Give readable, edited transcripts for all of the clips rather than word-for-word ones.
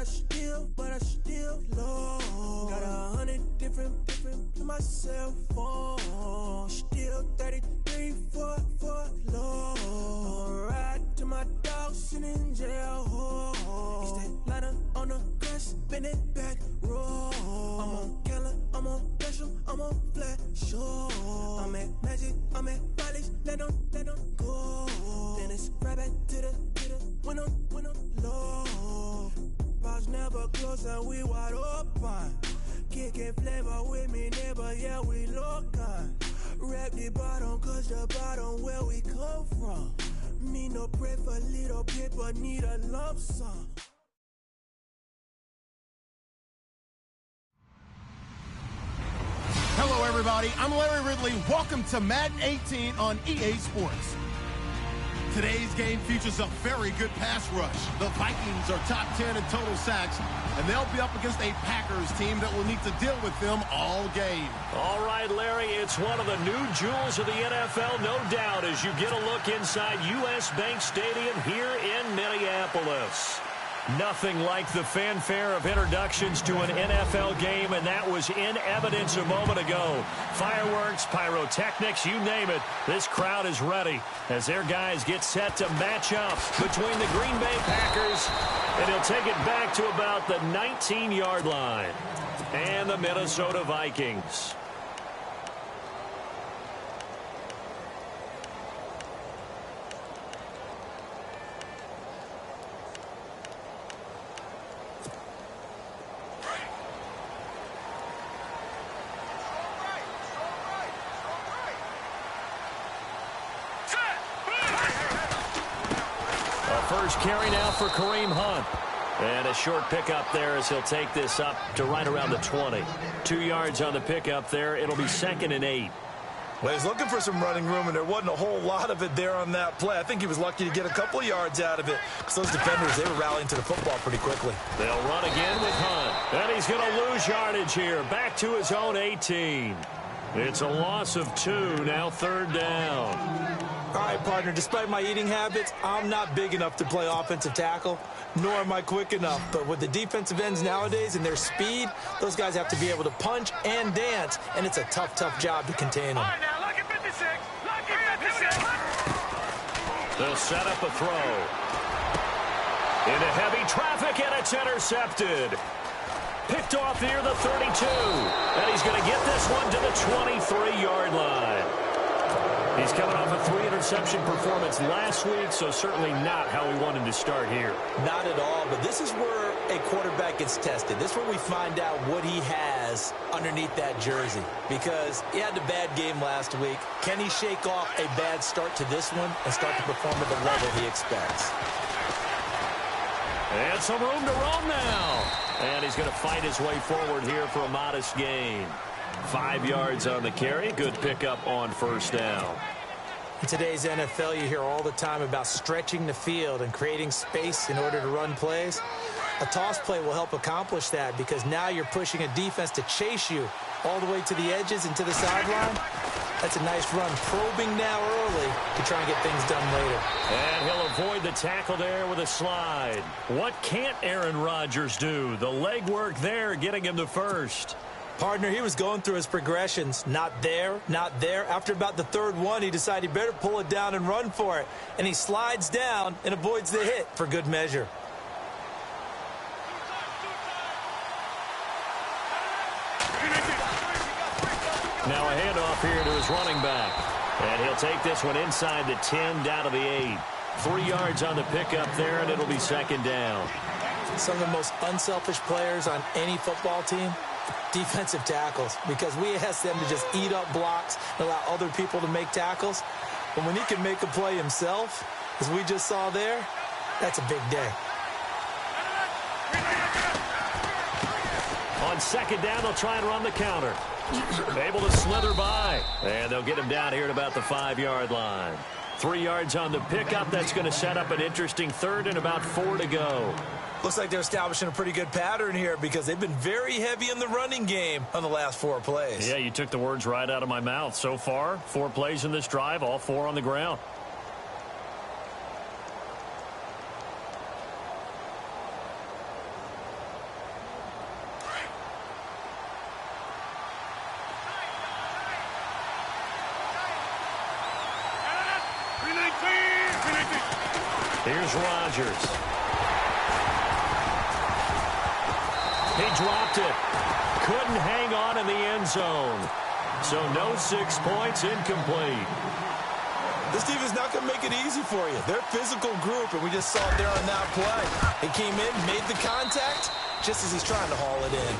I still low. Got 100 different to my cell phone. Still 33 for low. I'ma ride to my dog sitting in jail. It's that liner on the grass, spin it back, roll. I'm on Keller, I'm on Bishop, I'm on Flat Shore. I'm at Magic, I'm at Follies, let them go. Then it's right back to the when I'm low. Bars never close and we wide open. Kicking flavor with me, neighbor, yeah, we local. Rap the bottom, cause the bottom where we come from. Me no pray for little paper, need a lump sum. Hello, everybody. I'm Larry Ridley. Welcome to Madden 18 on EA Sports. Today's game features a very good pass rush. The Vikings are top 10 in total sacks, and they'll be up against a Packers team that will need to deal with them all game. All right, Larry, it's one of the new jewels of the NFL, no doubt, as you get a look inside US Bank Stadium here in Minneapolis. Nothing like the fanfare of introductions to an NFL game, and that was in evidence a moment ago. Fireworks, pyrotechnics, you name it. This crowd is ready as their guys get set to match up between the Green Bay Packers, and he'll take it back to about the 19-yard line, and the Minnesota Vikings. First carry now for Kareem Hunt. And a short pickup there as he'll take this up to right around the 20. 2 yards on the pickup there. It'll be 2nd and 8. Well, he's looking for some running room, and there wasn't a whole lot of it there on that play. I think he was lucky to get a couple of yards out of it because those defenders, they were rallying to the football pretty quickly. They'll run again with Hunt. And he's going to lose yardage here. Back to his own 18. It's a loss of 2, now 3rd down. All right, partner, despite my eating habits, I'm not big enough to play offensive tackle, nor am I quick enough. But with the defensive ends nowadays and their speed, those guys have to be able to punch and dance, and it's a tough job to contain them. All right, now, look at 56. Look at 56. They'll set up a throw. Into heavy traffic, and it's intercepted. Picked off near the 32. And he's going to get this one to the 23-yard line. He's coming off a 3-interception performance last week, so certainly not how we wanted to start here. Not at all, but this is where a quarterback gets tested. This is where we find out what he has underneath that jersey, because he had a bad game last week. Can he shake off a bad start to this one and start to perform at the level he expects? And some room to roam now. And he's going to fight his way forward here for a modest gain. 5 yards on the carry. Good pickup on 1st down. In today's NFL, you hear all the time about stretching the field and creating space in order to run plays. A toss play will help accomplish that because now you're pushing a defense to chase you all the way to the edges and to the sideline. That's a nice run, probing now early to try and get things done later. And he'll avoid the tackle there with a slide. What can't Aaron Rodgers do? The legwork there getting him to 1st. Partner, he was going through his progressions. Not there, not there. After about the 3rd one, he decided he better pull it down and run for it. And he slides down and avoids the hit for good measure. Now a handoff here to his running back. And he'll take this one inside the 10 down to the 8. 3 yards on the pickup there, and it'll be 2nd down. Some of the most unselfish players on any football team, defensive tackles, because we ask them to just eat up blocks and allow other people to make tackles. But when he can make a play himself, as we just saw there, that's a big day. On 2nd down, they'll try and run the counter. Able to slither by. And they'll get him down here at about the 5-yard line. 3 yards on the pickup. That's going to set up an interesting 3rd and about 4 to go. Looks like they're establishing a pretty good pattern here because they've been very heavy in the running game on the last 4 plays. Yeah, you took the words right out of my mouth. So far, 4 plays in this drive, all 4 on the ground. Here's Rodgers. He dropped it. Couldn't hang on in the end zone. So no 6 points, incomplete. This team is not going to make it easy for you. They're a physical group, and we just saw it there on that play. He came in, made the contact, just as he's trying to haul it in.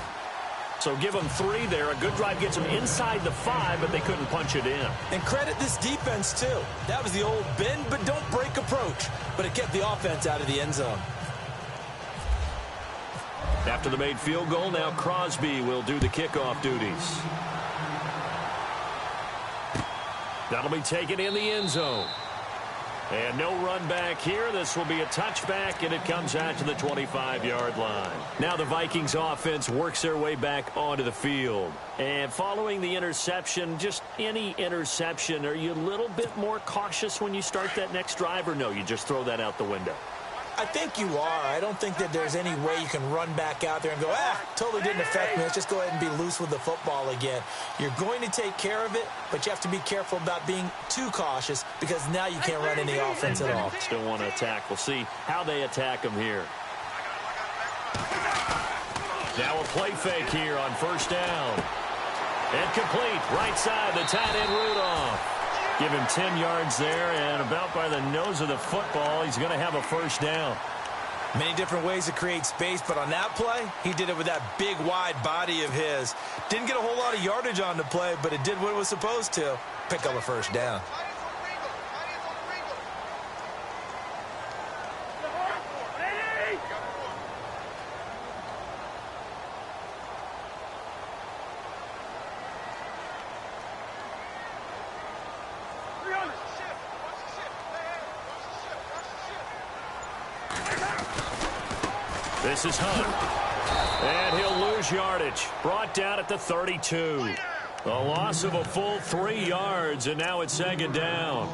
So give them 3 there. A good drive gets them inside the 5, but they couldn't punch it in. And credit this defense, too. That was the old bend but don't break approach, but it kept the offense out of the end zone. After the made field goal, now Crosby will do the kickoff duties. That'll be taken in the end zone. And no run back here. This will be a touchback, and it comes out to the 25-yard line. Now the Vikings offense works their way back onto the field. And following the interception, just any interception, are you a little bit more cautious when you start that next drive, or no, you just throw that out the window? I think you are. I don't think that there's any way you can run back out there and go, totally didn't affect me. Let's just go ahead and be loose with the football again. You're going to take care of it, but you have to be careful about being too cautious because now you can't run any offense at all. Still want to attack. We'll see how they attack them here. Now a play fake here on first down. And complete. Right side, the tight end Rudolph. Give him 10 yards there, and about by the nose of the football, he's going to have a first down. Many different ways to create space, but on that play, he did it with that big, wide body of his. Didn't get a whole lot of yardage on the play, but it did what it was supposed to. Pick up a first down. This is Hunt. And he'll lose yardage. Brought down at the 32. A loss of a full 3 yards, and now it's second down.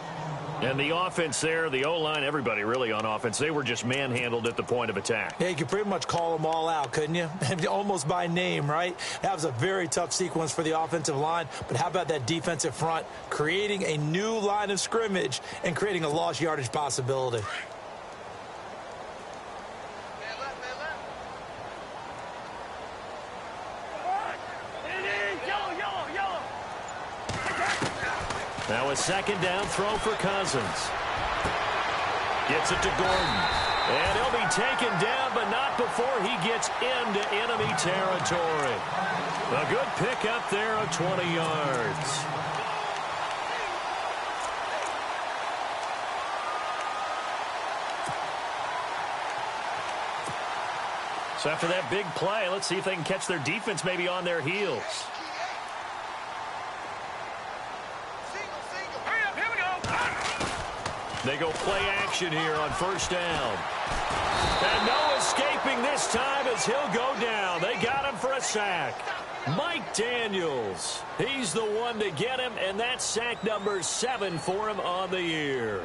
And the offense there, the O-line, everybody really on offense, they were just manhandled at the point of attack. Yeah, you could pretty much call them all out, couldn't you? Almost by name, right? That was a very tough sequence for the offensive line. But how about that defensive front, creating a new line of scrimmage and creating a lost yardage possibility? Now a second down throw for Cousins. Gets it to Gordon. And he'll be taken down, but not before he gets into enemy territory. A good pickup there of 20 yards. So after that big play, let's see if they can catch their defense maybe on their heels. They go play action here on first down. And no escaping this time as he'll go down. They got him for a sack. Mike Daniels, he's the one to get him, and that's sack number 7 for him on the year.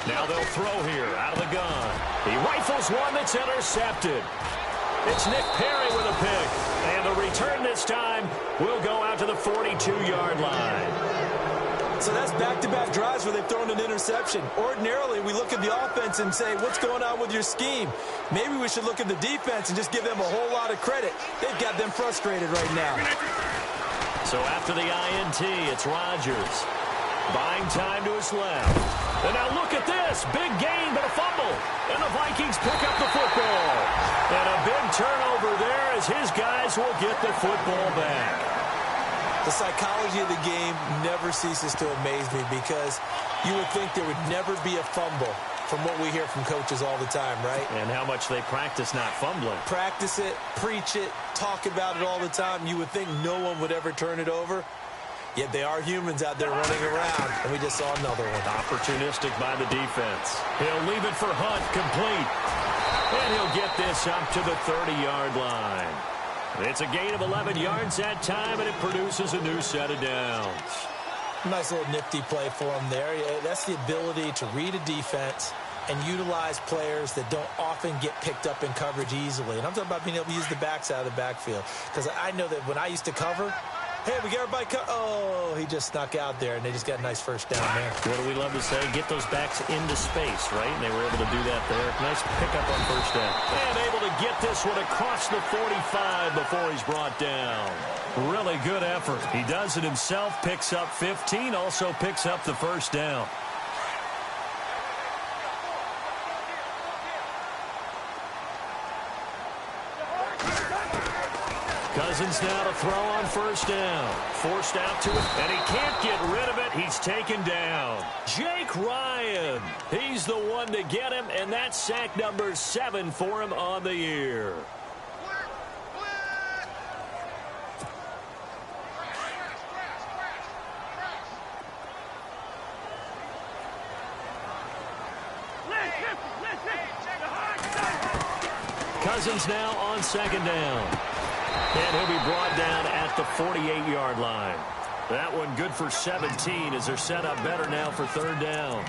Now they'll throw here out of the gun. He rifles one that's intercepted. It's Nick Perry with a pick. And the return this time will go out to the 42-yard line. So that's back-to-back drives where they've thrown an interception. Ordinarily, we look at the offense and say, what's going on with your scheme? Maybe we should look at the defense and just give them a whole lot of credit. They've got them frustrated right now. So after the INT, it's Rodgers. Buying time to his left. And now look at this. Big gain, but a fumble. And the Vikings pick up the football. And a big turnover there as his guys will get the football back. The psychology of the game never ceases to amaze me because you would think there would never be a fumble from what we hear from coaches all the time, right? And how much they practice not fumbling. Practice it, preach it, talk about it all the time. You would think no one would ever turn it over. Yet they are humans out there running around, and we just saw another one. Opportunistic by the defense. He'll leave it for Hunt, complete. And he'll get this up to the 30-yard line. It's a gain of 11 yards that time, and it produces a new set of downs. Nice little nifty play for him there. That's the ability to read a defense and utilize players that don't often get picked up in coverage easily. And I'm talking about being able to use the backside of the backfield. Because I know that when I used to cover, hey, we got everybody oh, he just snuck out there, and they just got a nice first down there. What do we love to say? Get those backs into space, right? And they were able to do that there. Nice pickup on first down. And able to get this one across the 45 before he's brought down. Really good effort. He does it himself, picks up 15, also picks up the first down. Cousins now to throw on first down. Forced out to it, and he can't get rid of it. He's taken down. Jake Ryan. He's the one to get him, and that's sack number 7 for him on the year. Cousins now on second down. And he'll be brought down at the 48-yard line. That one good for 17 as they're set up better now for third down.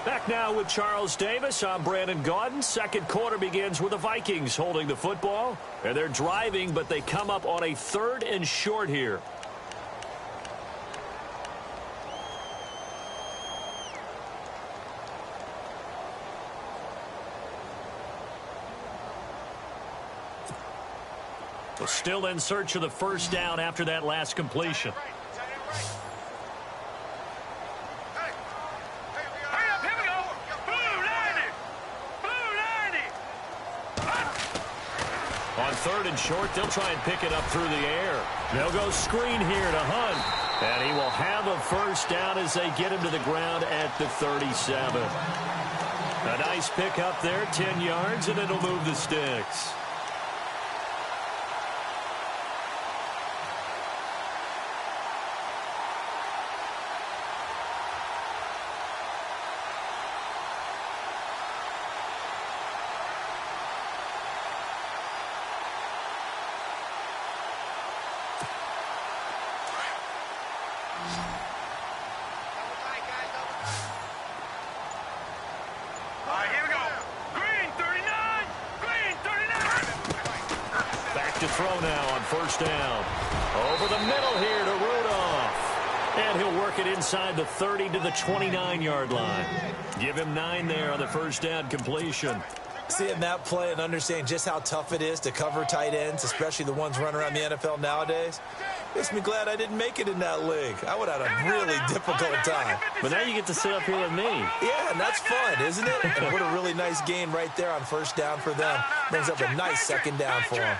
Back now with Charles Davis. I'm Brandon Gaudin. Second quarter begins with the Vikings holding the football. And they're driving, but they come up on a 3rd and short here. Still in search of the first down after that last completion. On 3rd and short, they'll try and pick it up through the air. They'll go screen here to Hunt. And he will have a first down as they get him to the ground at the 37. A nice pick up there, 10 yards, and it'll move the sticks. To throw now on first down. Over the middle here to Rudolph. And he'll work it inside the 30 to the 29-yard line. Give him 9 there on the first down completion. Seeing that play and understanding just how tough it is to cover tight ends, especially the ones running around the NFL nowadays, makes me glad I didn't make it in that league. I would have had a really difficult time. But now you get to sit up here with me. Yeah, and that's fun, isn't it? And what a really nice gain right there on first down for them. Brings up a nice second down for them.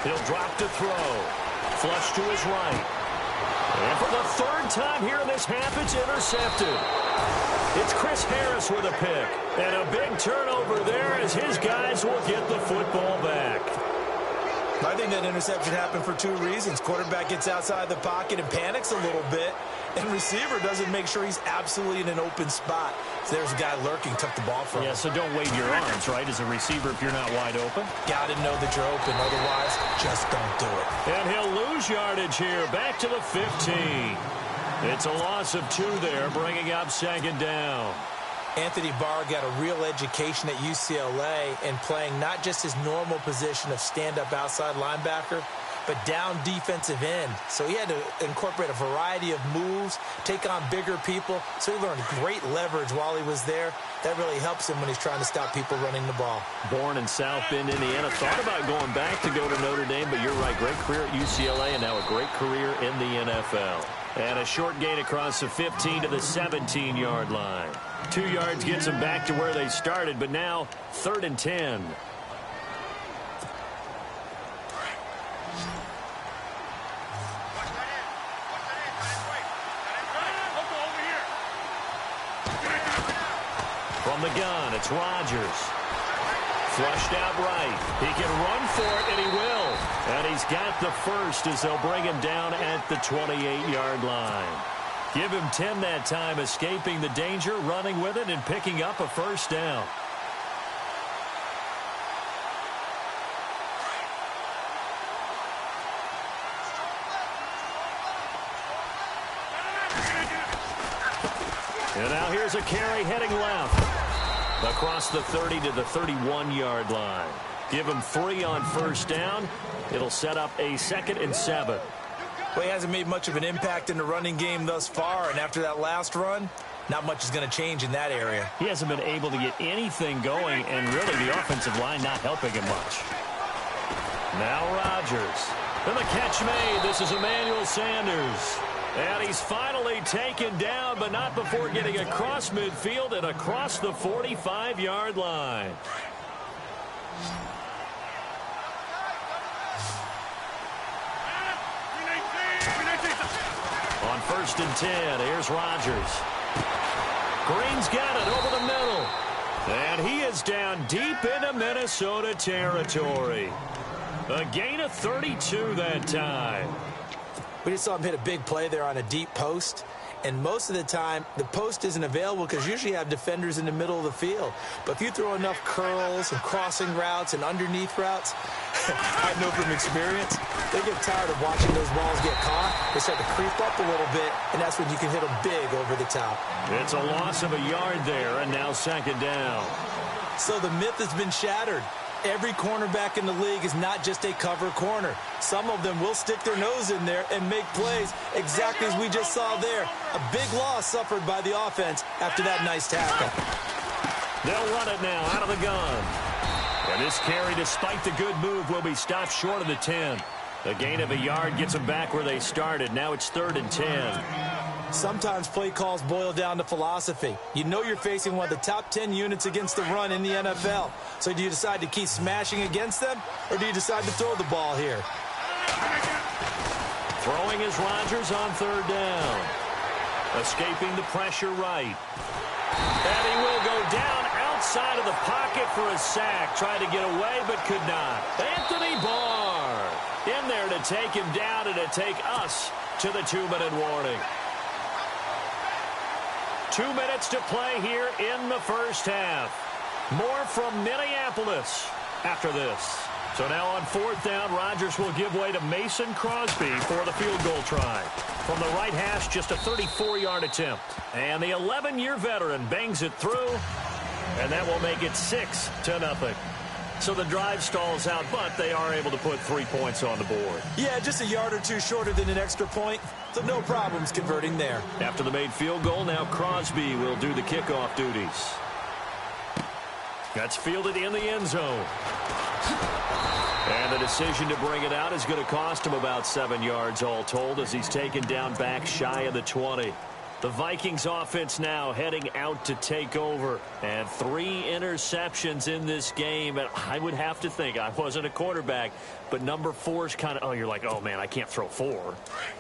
He'll drop to throw. Flush to his right. And for the 3rd time here in this half, it's intercepted. It's Chris Harris with a pick. And a big turnover there as his guys will get the football back. I think that interception happened for 2 reasons. Quarterback gets outside the pocket and panics a little bit. And receiver doesn't make sure he's absolutely in an open spot. So there's a guy lurking, took the ball from him. Yeah, so don't wave your arms, right, as a receiver if you're not wide open. Got to know that you're open. Otherwise, just don't do it. And he'll lose yardage here, back to the 15. It's a loss of 2 there, bringing up second down. Anthony Barr got a real education at UCLA in playing not just his normal position of stand-up outside linebacker, but down defensive end. So he had to incorporate a variety of moves, take on bigger people. So he learned great leverage while he was there. That really helps him when he's trying to stop people running the ball. Born in South Bend, Indiana. Thought about going back to go to Notre Dame, but you're right. Great career at UCLA and now a great career in the NFL. And a short gain across the 15 to the 17-yard line. 2 yards gets them back to where they started, but now 3rd and 10. From the gun, it's Rodgers. Flushed out right. He can run for it, and he will. And he's got the first as they'll bring him down at the 28-yard line. Give him 10 that time, escaping the danger, running with it, and picking up a first down. And now here's a carry heading left. Across the 30 to the 31-yard line. Give him 3 on first down. It'll set up a 2nd and 7. Well, he hasn't made much of an impact in the running game thus far, and after that last run, not much is going to change in that area. He hasn't been able to get anything going, and really the offensive line not helping him much. Now Rodgers. And the catch made. This is Emmanuel Sanders. And he's finally taken down, but not before getting across midfield and across the 45-yard line. On 1st and 10, here's Rodgers. Green's got it over the middle. And he is down deep into Minnesota territory. A gain of 32 that time. We just saw him hit a big play there on a deep post. And most of the time, the post isn't available because usually you have defenders in the middle of the field. But if you throw enough curls and crossing routes and underneath routes, I know from experience, they get tired of watching those balls get caught. They start to creep up a little bit, and that's when you can hit them big over the top. It's a loss of a yard there, and now 2nd down. So the myth has been shattered. Every cornerback in the league is not just a cover corner. Some of them will stick their nose in there and make plays exactly as we just saw there. A big loss suffered by the offense after that nice tackle. They'll run it now out of the gun. And this carry, despite the good move, will be stopped short of the 10. A gain of a yard gets them back where they started. Now it's 3rd and 10. Sometimes play calls boil down to philosophy. You know you're facing one of the top 10 units against the run in the NFL. So do you decide to keep smashing against them, or do you decide to throw the ball here? Throwing is Rodgers on 3rd down. Escaping the pressure right. And he will go down outside of the pocket for a sack. Tried to get away, but could not. Anthony Barr in there to take him down and to take us to the 2-minute warning. 2 minutes to play here in the first half. More from Minneapolis after this. So now on 4th down, Rodgers will give way to Mason Crosby for the field goal try. From the right hash, just a 34-yard attempt. And the 11-year veteran bangs it through, and that will make it 6-0. So the drive stalls out, but they are able to put 3 points on the board. Yeah, just a yard or two shorter than an extra point, so no problems converting there. After the made field goal, now Crosby will do the kickoff duties. That's fielded in the end zone. And the decision to bring it out is going to cost him about 7 yards all told as he's taken down back shy of the 20. The Vikings offense now heading out to take over. And 3 interceptions in this game. And I would have to think, I wasn't a quarterback, but number 4 is kind of, you're like, oh, man, I can't throw 4.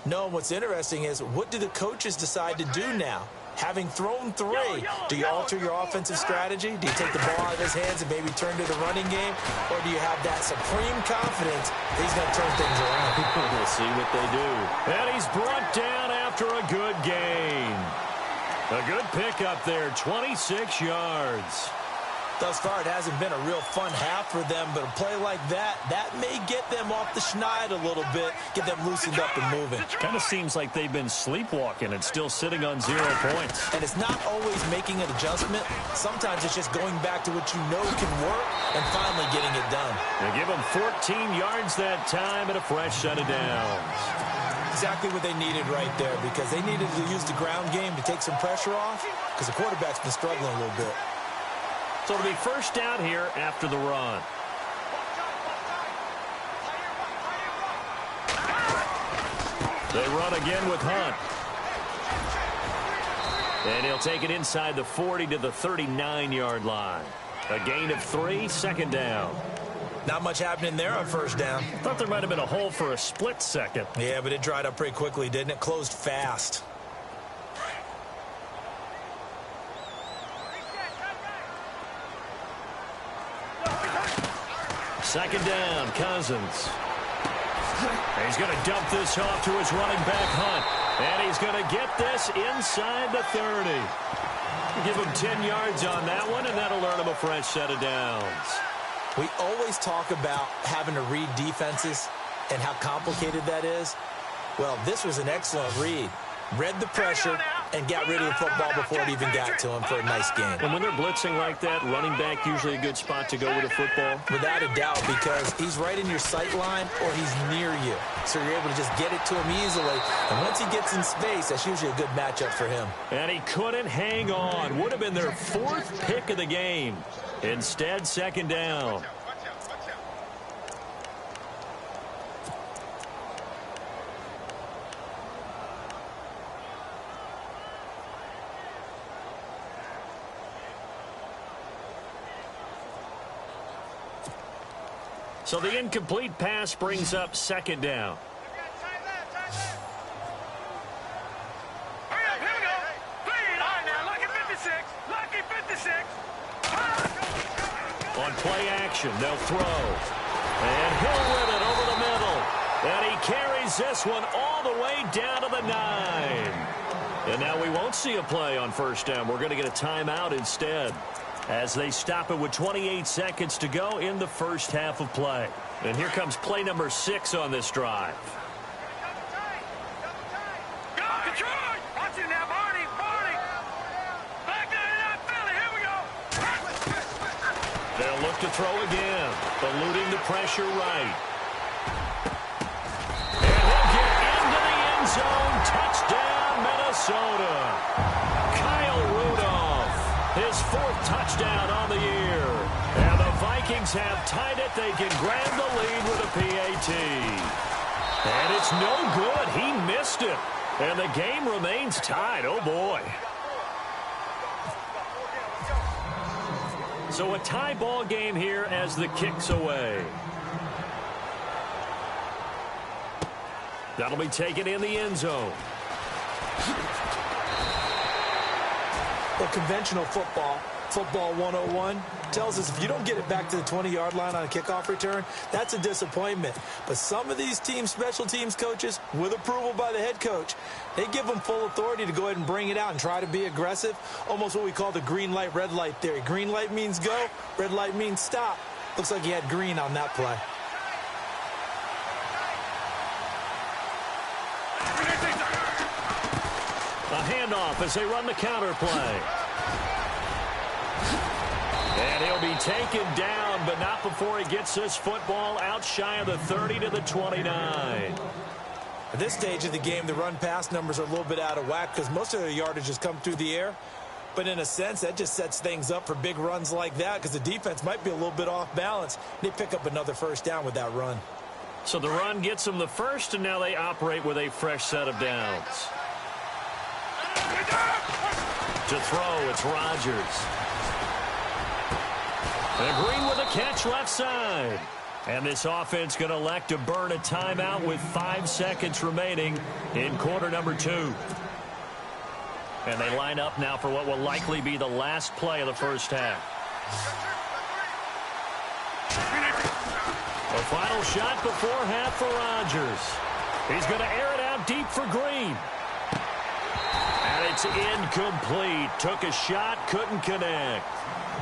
No, what's interesting is what do the coaches decide to do now? Having thrown 3, do you alter your offensive strategy? Do you take the ball out of his hands and maybe turn to the running game? Or do you have that supreme confidence that he's going to turn things around? We'll see what they do. And he's brought down after a good gain. A good pickup there, 26 yards. Thus far, it hasn't been a real fun half for them, but a play like that may get them off the schneid a little bit, get them loosened up and moving. Kind of seems like they've been sleepwalking and still sitting on 0 points. And it's not always making an adjustment. Sometimes it's just going back to what you know can work and finally getting it done. They give them 14 yards that time and a fresh set of downs. Exactly what they needed right there, because they needed to use the ground game to take some pressure off, because the quarterback's been struggling a little bit. So it'll be first down here after the run. They run again with Hunt. And he'll take it inside the 40 to the 39-yard line. A gain of 3, 2nd down. Not much happening there on first down. Thought there might have been a hole for a split second. Yeah, but it dried up pretty quickly, didn't it? Closed fast. Second down, Cousins. He's going to dump this off to his running back, Hunt. And he's going to get this inside the 30. Give him 10 yards on that one, and that'll earn him a fresh set of downs. We always talk about having to read defenses and how complicated that is. Well, this was an excellent read. Read the pressure and got rid of the football before it even got to him for a nice game. And when they're blitzing like that, running back usually a good spot to go with a football? Without a doubt, because he's right in your sight line or he's near you. So you're able to just get it to him easily. And once he gets in space, that's usually a good matchup for him. And he couldn't hang on. Would have been their 4th pick of the game. Instead, second down. So the incomplete pass brings up second down. Hurry up, here we go. All right, now, lucky 56. Lucky 56. On play action, they'll throw. And he'll win it over the middle. And he carries this one all the way down to the 9. And now we won't see a play on first down. We're going to get a timeout instead, as they stop it with 28 seconds to go in the first half of play. And here comes play number 6 on this drive. Go, Detroit! Watch it now, Barney! Back there, Philly, here we go! They'll look to throw again, eluding the pressure right. And he'll get into the end zone. Touchdown, Minnesota. Kyle Rudolph, his 4th touchdown on the year. And the Vikings have tied it. They can grab the lead with a PAT. And it's no good. He missed it. And the game remains tied. Oh, boy. So a tie ball game here as the kick's away. That'll be taken in the end zone. Well, conventional football 101, tells us if you don't get it back to the 20-yard line on a kickoff return, that's a disappointment. But some of these team special teams coaches, with approval by the head coach, they give them full authority to go ahead and bring it out and try to be aggressive, almost what we call the green light, red light theory. Green light means go, red light means stop. Looks like he had green on that play. A handoff as they run the counter play. And he'll be taken down, but not before he gets this football out shy of the 30 to the 29. At this stage of the game, the run-pass numbers are a little bit out of whack because most of their yardage has come through the air. But in a sense, that just sets things up for big runs like that because the defense might be a little bit off balance. They pick up another first down with that run. So the run gets them the first, and now they operate with a fresh set of downs. To throw, it's Rodgers. And Green with a catch left side. And this offense going to elect to burn a timeout with 5 seconds remaining in quarter number 2. And they line up now for what will likely be the last play of the first half. A final shot before half for Rodgers. He's going to air it out deep for Green. And it's incomplete. Took a shot, couldn't connect.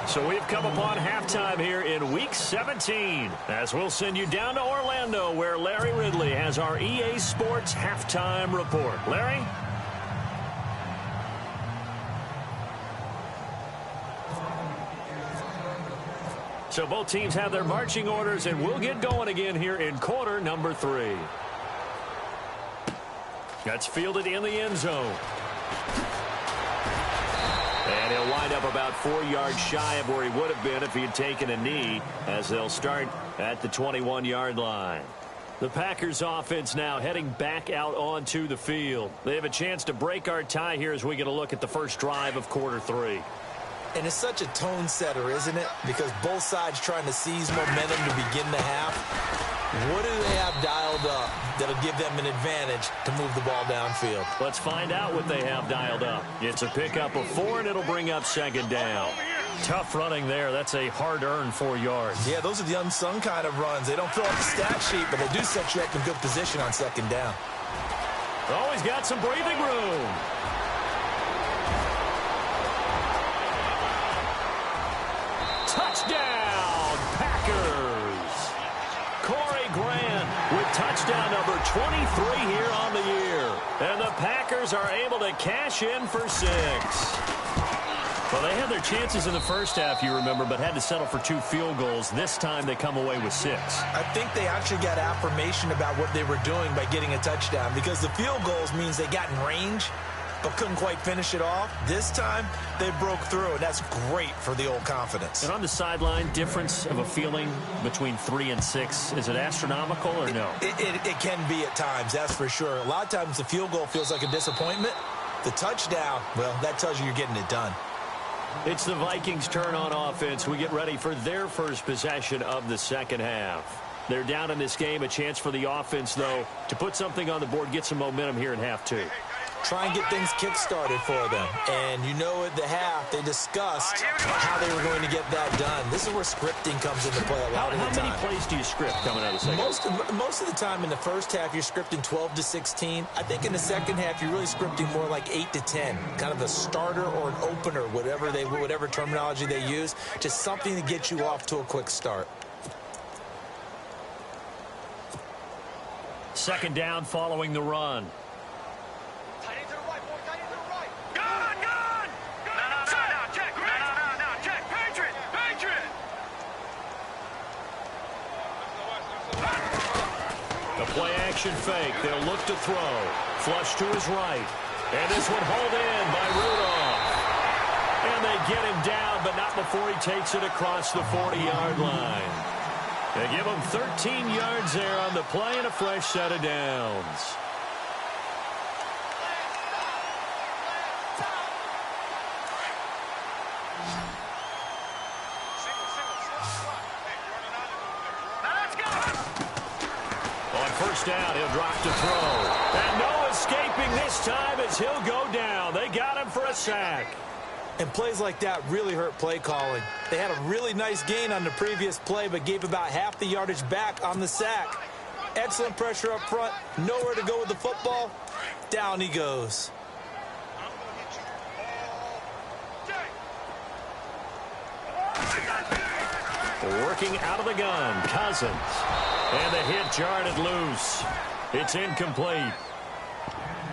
So we've come upon halftime here in Week 17, as we'll send you down to Orlando, where Larry Ridley has our EA Sports Halftime Report. Larry? So both teams have their marching orders, and we'll get going again here in quarter number 3. That's fielded in the end zone. And he'll wind up about 4 yards shy of where he would have been if he had taken a knee, as they'll start at the 21-yard line. The Packers offense now heading back out onto the field. They have a chance to break our tie here as we get a look at the first drive of quarter 3. And it's such a tone setter, isn't it? Because both sides trying to seize momentum to begin the half. What do they have dialed up that'll give them an advantage to move the ball downfield? Let's find out what they have dialed up. It's a pickup of 4, and it'll bring up second down. Tough running there. That's a hard-earned 4 yards. Yeah, those are the unsung kind of runs. They don't fill out the stat sheet, but they do set you up in good position on second down. Always got some breathing room. Touchdown, Packers. Corey Grant with touchdown number 23 here on the year. And the Packers are able to cash in for 6. Well, they had their chances in the first half, you remember, but had to settle for 2 field goals. This time they come away with 6. I think they actually got affirmation about what they were doing by getting a touchdown, because the field goals means they got in range but couldn't quite finish it off. This time they broke through, and that's great for the old confidence. And on the sideline, difference of a feeling between 3 and 6, is it astronomical or no? It can be at times, that's for sure. A lot of times the field goal feels like a disappointment. The touchdown, well, that tells you you're getting it done. It's the Vikings' turn on offense. We get ready for their first possession of the second half. They're down in this game. A chance for the offense, though, to put something on the board, get some momentum here in half 2. Try and get things kick-started for them. And you know at the half, they discussed how they were going to get that done. This is where scripting comes into play a lot of the time. How many plays do you script coming out of the second half? Most of the time in the first half, you're scripting 12 to 16. I think in the second half, you're really scripting more like 8 to 10. Kind of a starter or an opener, whatever terminology they use. Just something to get you off to a quick start. Second down following the run. The play-action fake. They'll look to throw. Flush to his right. And this one hauled in by Rudolph. And they get him down, but not before he takes it across the 40-yard line. They give him 13 yards there on the play and a fresh set of downs. First down, he'll drop to throw. And no escaping this time as he'll go down. They got him for a sack. And plays like that really hurt play calling. They had a really nice gain on the previous play, but gave about half the yardage back on the sack. Excellent pressure up front. Nowhere to go with the football. Down he goes. Working out of the gun, Cousins. And the hit jarred it loose. It's incomplete.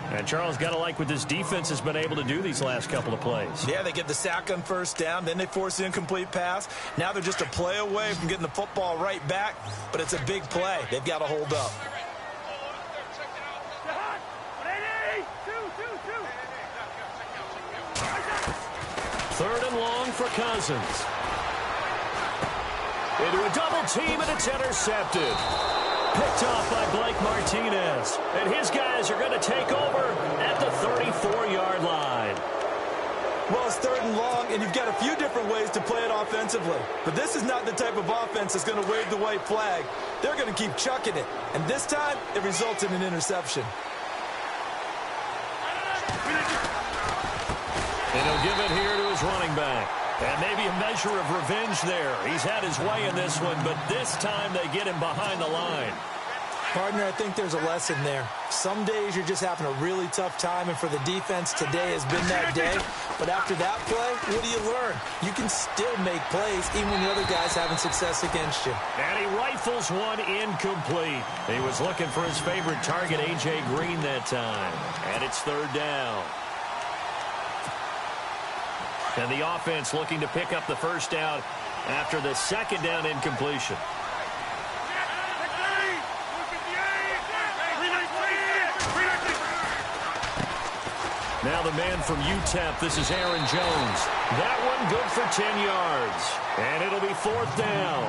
And Charles, got to like what this defense has been able to do these last couple of plays. Yeah, they get the sack on first down, then they force the incomplete pass. Now they're just a play away from getting the football right back, but it's a big play. They've got to hold up. Third and long for Cousins. Into a double team, and it's intercepted. Picked off by Blake Martinez. And his guys are going to take over at the 34-yard line. Well, it's third and long, and you've got a few different ways to play it offensively. But this is not the type of offense that's going to wave the white flag. They're going to keep chucking it. And this time, it results in an interception. And he'll give it here to his running back. And maybe a measure of revenge there. He's had his way in this one, but this time they get him behind the line. Partner, I think there's a lesson there. Some days you're just having a really tough time, and for the defense, today has been that day. But after that play, what do you learn? You can still make plays even when the other guy's having success against you. And he rifles one incomplete. He was looking for his favorite target, A.J. Green, that time. And it's third down. And the offense looking to pick up the first down after the second down incompletion. Now the man from UTEP, this is Aaron Jones. That one good for 10 yards. And it'll be fourth down.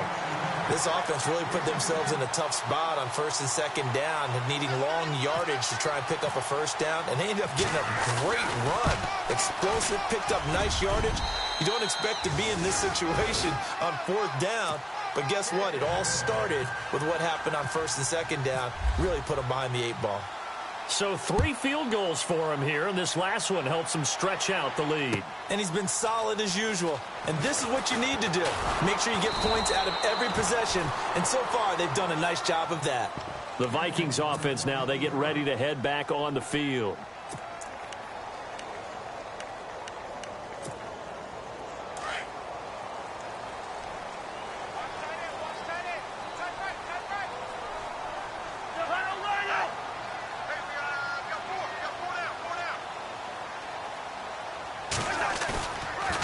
This offense really put themselves in a tough spot on first and second down, needing long yardage to try and pick up a first down, and they ended up getting a great run. Explosive, picked up nice yardage. You don't expect to be in this situation on fourth down, but guess what? It all started with what happened on first and second down. Really put them behind the 8 ball. So 3 field goals for him here, and this last one helps him stretch out the lead. And he's been solid as usual. And this is what you need to do. Make sure you get points out of every possession. And so far, they've done a nice job of that. The Vikings offense now, they get ready to head back on the field.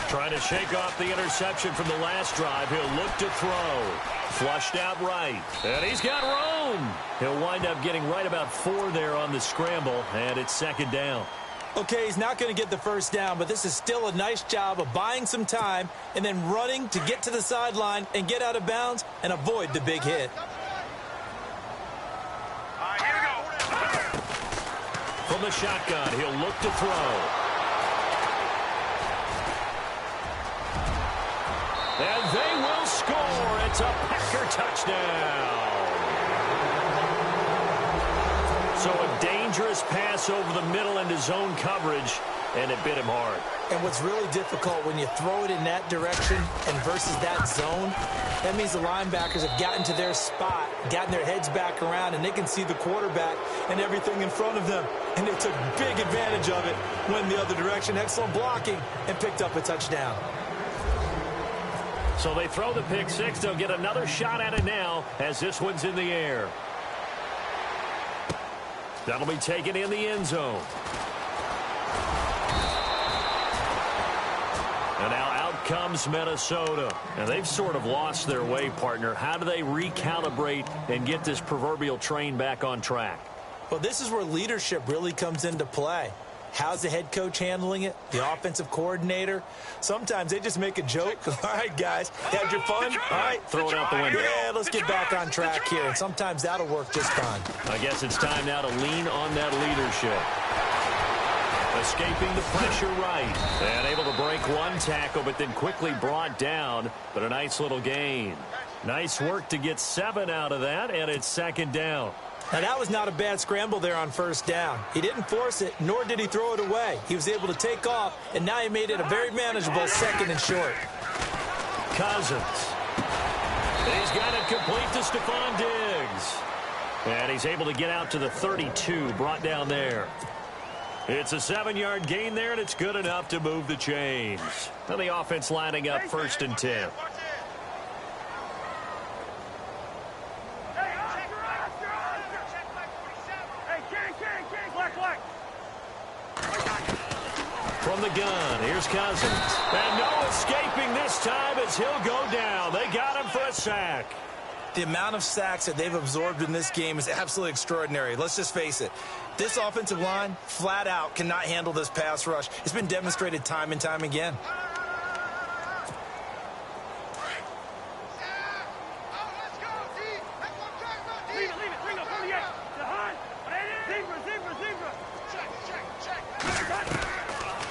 Trying to shake off the interception from the last drive. He'll look to throw. Flushed out right. And he's got room. He'll wind up getting right about 4 there on the scramble, and it's 2nd down. Okay, he's not going to get the first down, but this is still a nice job of buying some time and then running to get to the sideline and get out of bounds and avoid the big hit. Here we go. From the shotgun, he'll look to throw. And they will score. It's a Packer touchdown. So a dangerous pass over the middle into zone coverage, and it bit him hard. And what's really difficult when you throw it in that direction and versus that zone, that means the linebackers have gotten to their spot, gotten their heads back around, and they can see the quarterback and everything in front of them. And they took big advantage of it, went the other direction, excellent blocking, and picked up a touchdown. So they throw the pick six. They'll get another shot at it now as this one's in the air. That'll be taken in the end zone. And now out comes Minnesota. And they've sort of lost their way, partner. How do they recalibrate and get this proverbial train back on track? Well, this is where leadership really comes into play. How's the head coach handling it? The offensive coordinator? Sometimes they just make a joke. All right, guys, had your fun? All right, throw it out the window. Yeah, let's get back on track here. And sometimes that'll work just fine. I guess it's time now to lean on that leadership. Escaping the pressure right. And able to break one tackle, but then quickly brought down. But a nice little gain. Nice work to get 7 out of that, and it's 2nd down. Now, that was not a bad scramble there on 1st down. He didn't force it, nor did he throw it away. He was able to take off, and now he made it a very manageable 2nd and short. Cousins. He's got it complete to Stephon Diggs. And he's able to get out to the 32, brought down there. It's a 7-yard gain there, and it's good enough to move the chains. Now the offense lining up 1st and 10. From the gun, here's Cousins. And no escaping this time as he'll go down. They got him for a sack. The amount of sacks that they've absorbed in this game is absolutely extraordinary. Let's just face it. This offensive line, flat out, cannot handle this pass rush. It's been demonstrated time and time again.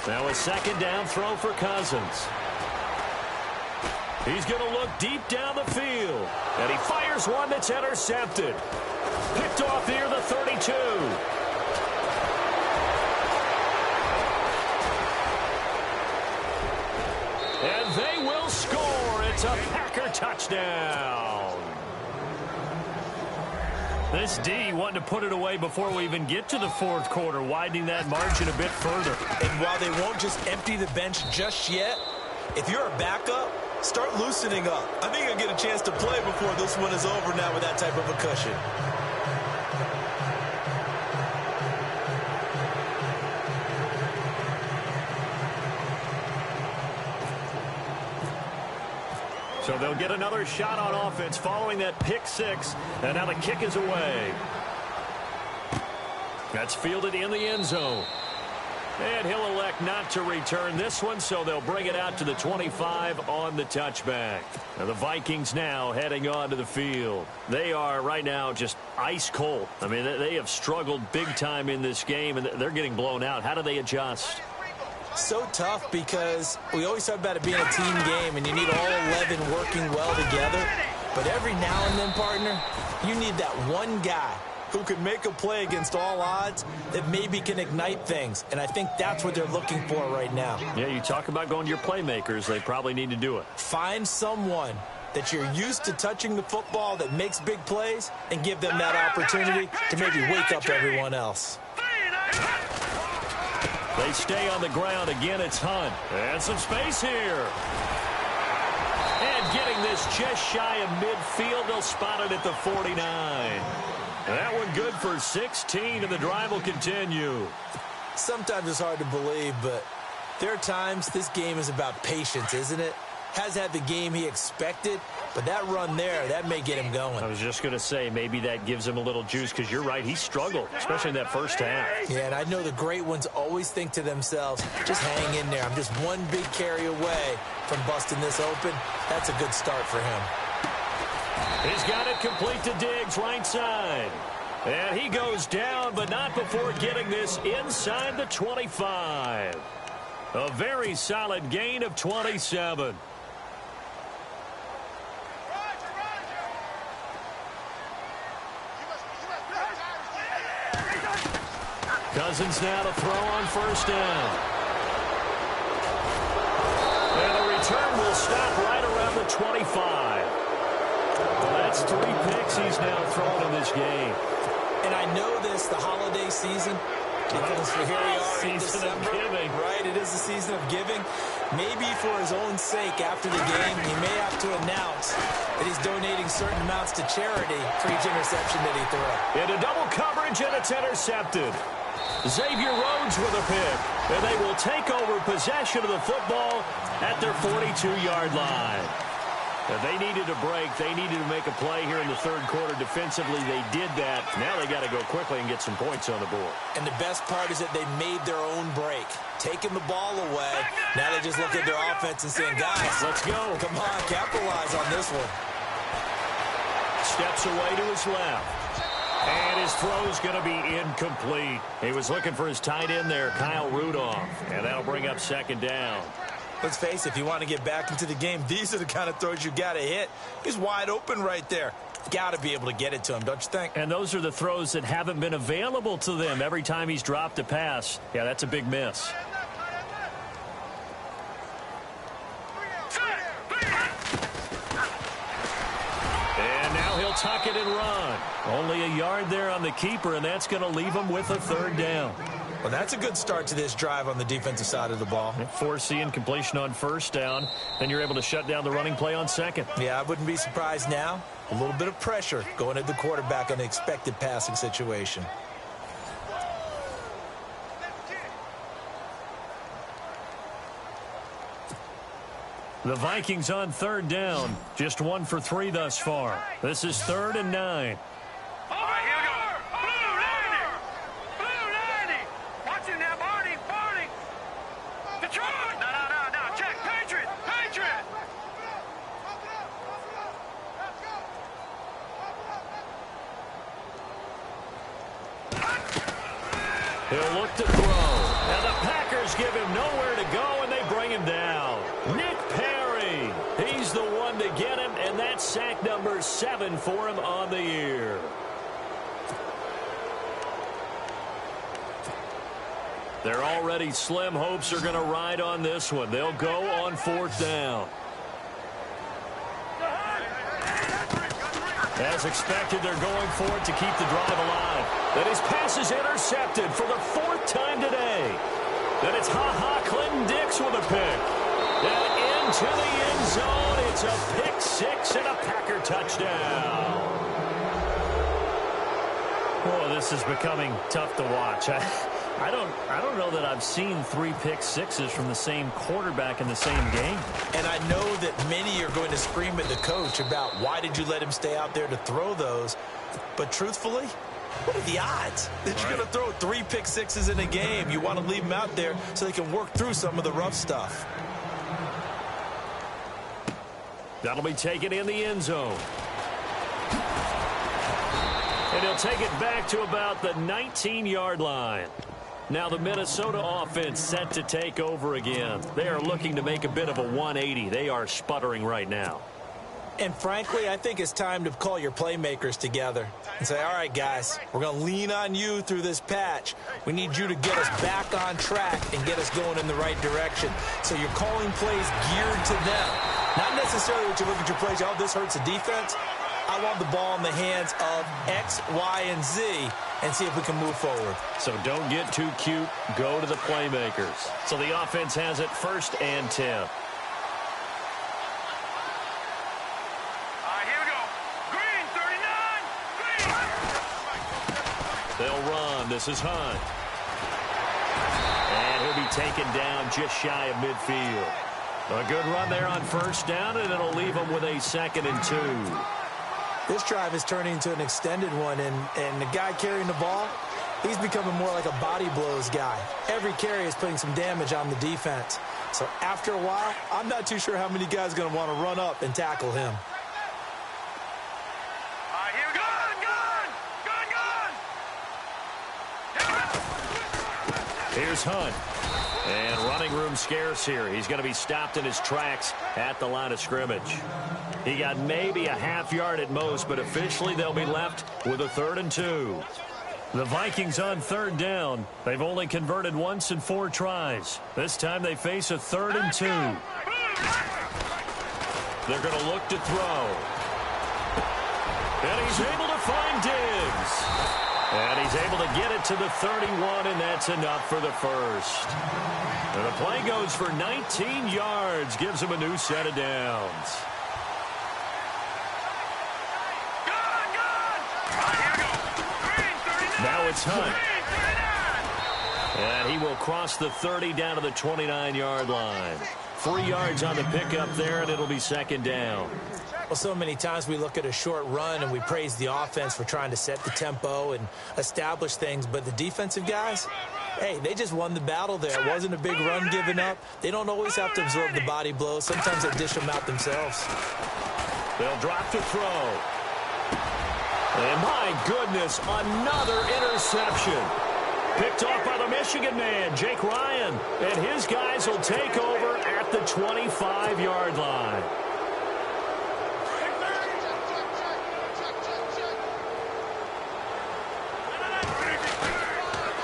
Now a 2nd down throw for Cousins. He's going to look deep down the field. And he fires one that's intercepted. Picked off near the 32. And they will score. It's a Packer touchdown. This D wanting to put it away before we even get to the 4th quarter, widening that margin a bit further. And while they won't just empty the bench just yet, if you're a backup, start loosening up. I think you'll get a chance to play before this one is over now with that type of a cushion. So they'll get another shot on offense following that pick six. And now the kick is away. That's fielded in the end zone. And he'll elect not to return this one, so they'll bring it out to the 25 on the touchback. Now the Vikings now heading onto the field. They are right now just ice cold. I mean, they have struggled big time in this game, and they're getting blown out. How do they adjust? So tough because we always talk about it being a team game, and you need all 11 working well together. But every now and then, partner, you need that one guy who can make a play against all odds that maybe can ignite things. And I think that's what they're looking for right now. Yeah, you talk about going to your playmakers. They probably need to do it. Find someone that you're used to touching the football that makes big plays and give them that opportunity to maybe wake up everyone else. They stay on the ground. Again, it's Hunt. And some space here. And getting this just shy of midfield. They'll spot it at the 49. That one good for 16, and the drive will continue. Sometimes it's hard to believe, but there are times this game is about patience, isn't it? Has had the game he expected, but that run there, that may get him going. I was just going to say, maybe that gives him a little juice, because you're right, he struggled, especially in that first half. Yeah, and I know the great ones always think to themselves, just hang in there. I'm just one big carry away from busting this open. That's a good start for him. He's got it complete to Diggs, right side. And he goes down, but not before getting this inside the 25. A very solid gain of 27. Cousins now to throw on first down. And the return will stop right around the 25. Well, that's 3 picks he's now thrown in this game. And I know this, the holiday season, because here we are in Season of December, giving. right? It is the season of giving. Maybe for his own sake, after the game, he may have to announce that he's donating certain amounts to charity for each interception that he threw. Into double coverage, and it's intercepted. Xavier Rhodes with a pick, and they will take over possession of the football at their 42-yard line. And they needed a break. They needed to make a play here in the third quarter. Defensively, they did that. Now they got to go quickly and get some points on the board. And the best part is that they made their own break, taking the ball away. Now they just look at their offense and saying, guys, let's go. Come on, capitalize on this one. Steps away to his left. And his throw's going to be incomplete. He was looking for his tight end there, Kyle Rudolph. And that'll bring up second down. Let's face it, if you want to get back into the game, these are the kind of throws you got to hit. He's wide open right there. Got to be able to get it to him, don't you think? And those are the throws that haven't been available to them every time he's dropped a pass. Yeah, that's a big miss. And now he'll tuck it and run. Only a yard there on the keeper, and that's going to leave him with a third down. Well, that's a good start to this drive on the defensive side of the ball. Forcing completion on first down. Then you're able to shut down the running play on second. Yeah, I wouldn't be surprised now. A little bit of pressure going at the quarterback on the expected passing situation. The Vikings on third down. Just 1 for 3 thus far. This is 3rd and 9. All right, here we go. Blue 90. Watch him now, Barney. Detroit. No. Check. Patriot. He'll look to throw. And the Packers give him nowhere to go, and they bring him down. Nick Perry. He's the one to get him, and that's sack number 7 for him on the year. Their already slim hopes are going to ride on this one. They'll go on 4th down. As expected, they're going for it to keep the drive alive. Then his pass is intercepted for the 4th time today. Then it's Clinton Dix with a pick. And into the end zone. It's a pick 6 and a Packer touchdown. Oh, this is becoming tough to watch. I don't know that I've seen 3 pick 6s from the same quarterback in the same game. And I know that many are going to scream at the coach about why did you let him stay out there to throw those. But truthfully, what are the odds that you're going to throw 3 pick 6s in a game? You want to leave them out there so they can work through some of the rough stuff. That'll be taken in the end zone. And he'll take it back to about the 19-yard line. Now the Minnesota offense set to take over again. They are looking to make a bit of a 180. They are sputtering right now. And frankly, I think it's time to call your playmakers together and say, all right, guys, we're going to lean on you through this patch. We need you to get us back on track and get us going in the right direction. So you're calling plays geared to them. Not necessarily what you look at your plays, oh, this hurts the defense. I want the ball in the hands of X, Y, and Z and see if we can move forward. So don't get too cute. Go to the playmakers. So the offense has it 1st and 10. They'll run. This is Hunt. And he'll be taken down just shy of midfield. A good run there on 1st down, and it'll leave them with a 2nd and 2. This drive is turning into an extended one, and the guy carrying the ball, he's becoming more like a body blows guy. Every carry is putting some damage on the defense. So after a while, I'm not too sure how many guys are going to want to run up and tackle him. Here's Hunt. And running room scarce here. He's going to be stopped in his tracks at the line of scrimmage. He got maybe a half yard at most, but officially they'll be left with a 3rd and 2. The Vikings on 3rd down. They've only converted once in 4 tries. This time they face a 3rd and 2. They're going to look to throw. And he's able to find Diggs. And he's able to get it to the 31, and that's enough for the 1st. And the play goes for 19 yards, gives him a new set of downs. Now it's Hunt. And he will cross the 30 down to the 29-yard line. 3 yards on the pickup there, and it'll be 2nd down. Well, so many times we look at a short run and we praise the offense for trying to set the tempo and establish things, but the defensive guys, hey, they just won the battle there. It wasn't a big run given up. They don't always have to absorb the body blows. Sometimes they dish them out themselves. They'll drop to throw. And my goodness, another interception. Picked off by the Michigan man, Jake Ryan. And his guys will take over at the 25-yard line.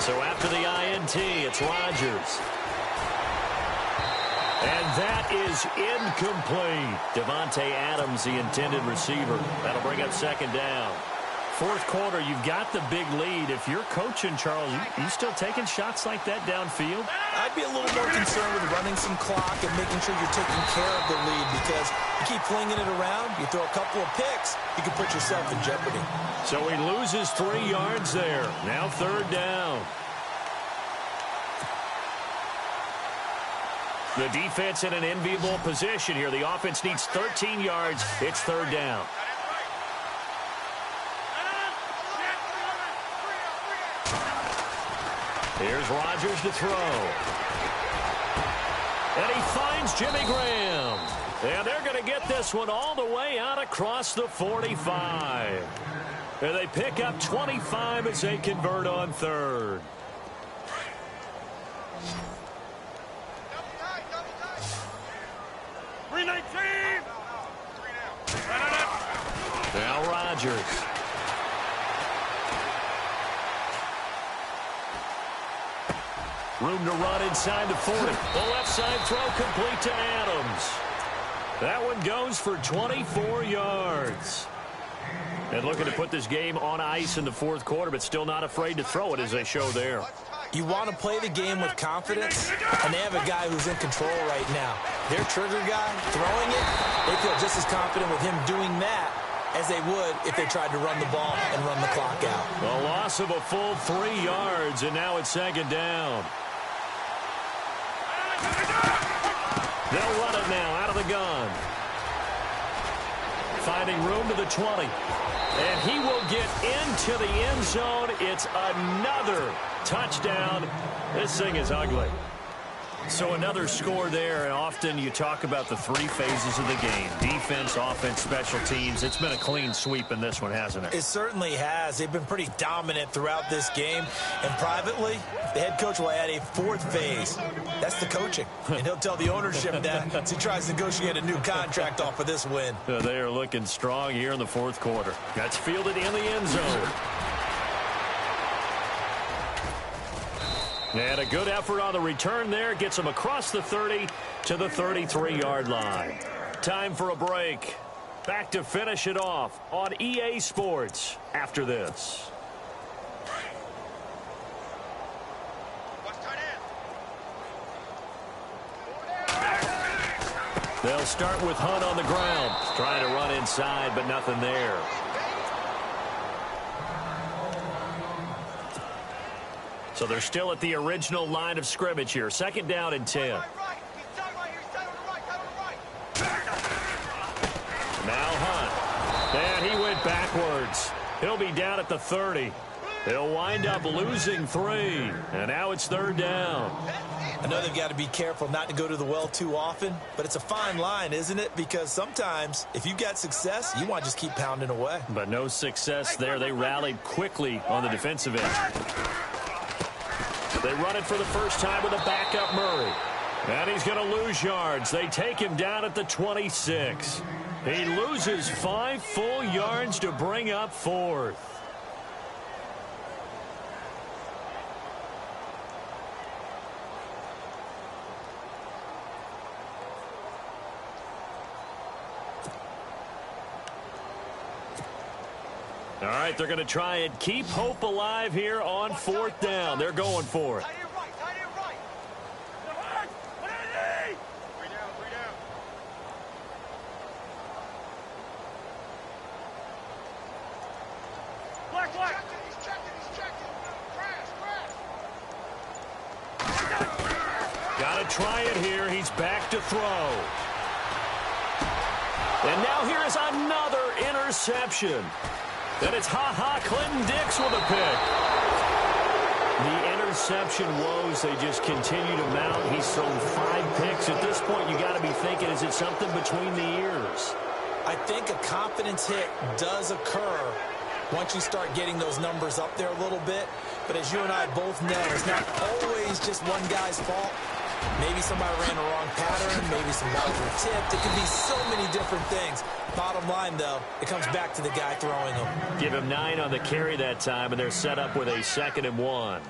So after the INT, it's Rodgers. And that is incomplete. Devontae Adams, the intended receiver. That'll bring up 2nd down. 4th quarter, you've got the big lead. If you're coaching, Charles, you still taking shots like that downfield? I'd be a little more concerned with running some clock and making sure you're taking care of the lead, because you keep flinging it around, you throw a couple of picks, you can put yourself in jeopardy. So he loses 3 yards there. Now 3rd down. The defense in an enviable position here. The offense needs 13 yards. It's 3rd down. Here's Rodgers to throw. And he finds Jimmy Graham. And they're going to get this one all the way out across the 45. And they pick up 25 as they convert on 3rd. Now Rodgers. Room to run inside the 40. The left side throw complete to Adams. That one goes for 24 yards. And looking to put this game on ice in the 4th quarter, but still not afraid to throw it as they show there. You want to play the game with confidence, and they have a guy who's in control right now. Their trigger guy, throwing it, they feel just as confident with him doing that as they would if they tried to run the ball and run the clock out. A loss of a full 3 yards, and now it's 2nd down. They'll run it now out of the gun. Finding room to the 20. And he will get into the end zone. It's another touchdown. This thing is ugly. So another score there, and often you talk about the three phases of the game. Defense, offense, special teams. It's been a clean sweep in this one, hasn't it? It certainly has. They've been pretty dominant throughout this game. And privately, the head coach will add a fourth phase. That's the coaching. And he'll tell the ownership that as he tries to negotiate a new contract off of this win. They are looking strong here in the fourth quarter. That's fielded in the end zone. And a good effort on the return there. Gets him across the 30 to the 33-yard line. Time for a break. Back to finish it off on EA Sports after this. They'll start with Hunt on the ground. Trying to run inside, but nothing there. So they're still at the original line of scrimmage here. Second down and 10. Now Hunt. And he went backwards. He'll be down at the 30. They'll wind up losing 3. And now it's third down. I know they've got to be careful not to go to the well too often, but it's a fine line, isn't it? Because sometimes if you've got success, you want to just keep pounding away. But no success there. They rallied quickly on the defensive end. They run it for the first time with a backup Murray. And he's going to lose yards. They take him down at the 26. He loses 5 full yards to bring up fourth. All right, they're going to try and keep hope alive here on fourth down. They're going for it. Got to try it here. He's back to throw. And now here is another interception. And it's Clinton Dix with a pick. The interception woes, they just continue to mount. He's thrown 5 picks. At this point, you got to be thinking, is it something between the ears? I think a confidence hit does occur once you start getting those numbers up there a little bit. But as you and I both know, it's not always just one guy's fault. Maybe somebody ran the wrong pattern. Maybe some balls were tipped. It could be so many different things. Bottom line, though, it comes back to the guy throwing them. Give him 9 on the carry that time, and they're set up with a 2nd and 1.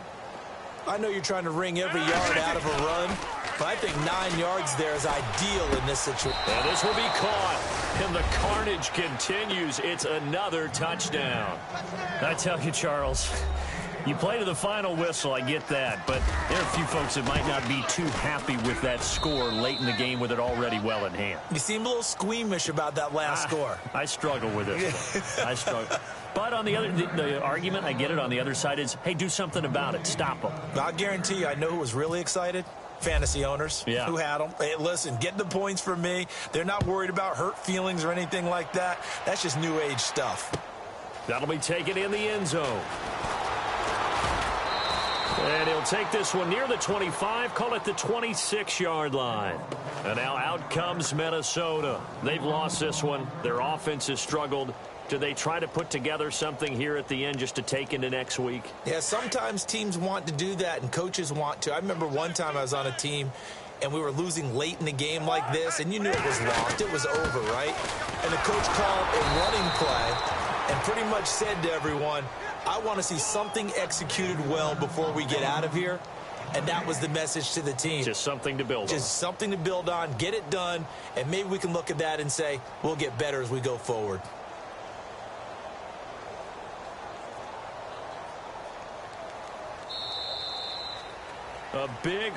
I know you're trying to wring every yard out of a run, but I think 9 yards there is ideal in this situation. And this will be caught, and the carnage continues. It's another touchdown. I tell you, Charles, you play to the final whistle, I get that, but there are a few folks that might not be too happy with that score late in the game with it already well in hand. You seem a little squeamish about that last score. I struggle with it. I struggle. But on the other, the argument, I get it, on the other side is, hey, do something about it. Stop them. I'll guarantee you, I know who was really excited. Fantasy owners who had them. Hey, listen, get the points from me. They're not worried about hurt feelings or anything like that. That's just new age stuff. That'll be taken in the end zone. And he'll take this one near the 25, call it the 26-yard line. And now out comes Minnesota. They've lost this one. Their offense has struggled. Do they try to put together something here at the end just to take into next week? Yeah, sometimes teams want to do that and coaches want to. I remember one time I was on a team and we were losing late in the game like this, and you knew it was lost. It was over, right? And the coach called a running play and pretty much said to everyone, I want to see something executed well before we get out of here. And that was the message to the team. Just something to build on. Just something to build on, get it done, and maybe we can look at that and say, we'll get better as we go forward. A big